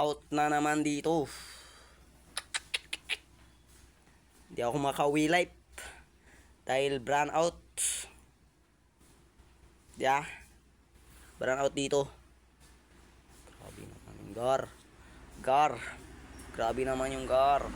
out na naman dito. Hindi ako makauwi live dahil brown out. Yeah, brown out dito. Grabe naman yung gar. Grabe naman yung gar.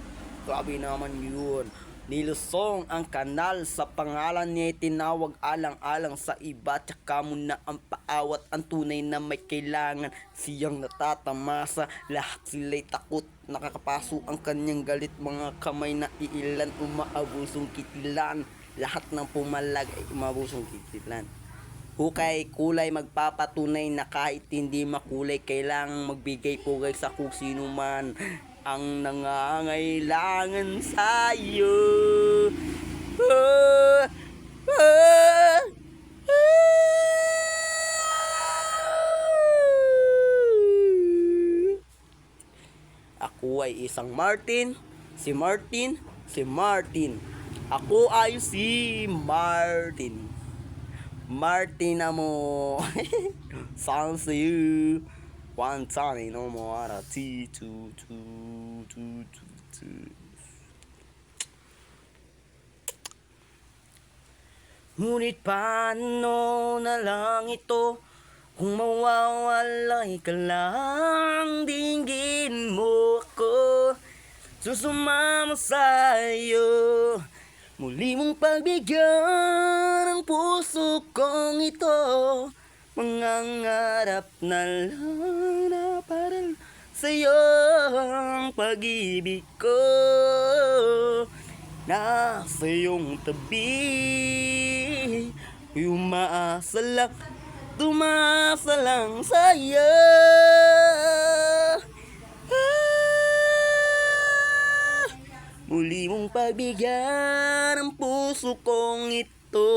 Grabe naman yun. Nilusong ang kanal sa pangalan niya, tinawag alang-alang sa iba, tsaka mo na ang paawat, ang tunay na may kailangan, siyang natatamasa, lahat sila'y takot, nakakapaso ang kanyang galit, mga kamay na iilan, umaabusong kitilan, lahat ng pumalag ay umabusong kitilan. Hukay kulay magpapatunay na kahit hindi makulay, kailangang magbigay pugay sa kung sino man ang nangangailangan sa'yo. Ako ay isang Martin. Si Martin. Ako ay si Martin. Martin amo. Sounds to you. One time no more. Ngunit paano na lang ito kung mawawalay ka lang, dinggin mo ako, susumama sa'yo. Muli mong pagbigyan ang puso kong ito, mangangarap na lang na para sa'yo ang pag-ibig ko. Nasa iyong tabi, umaasa lang, tumasa lang sa'yo. Muli mong pagbigyan ang puso kong ito,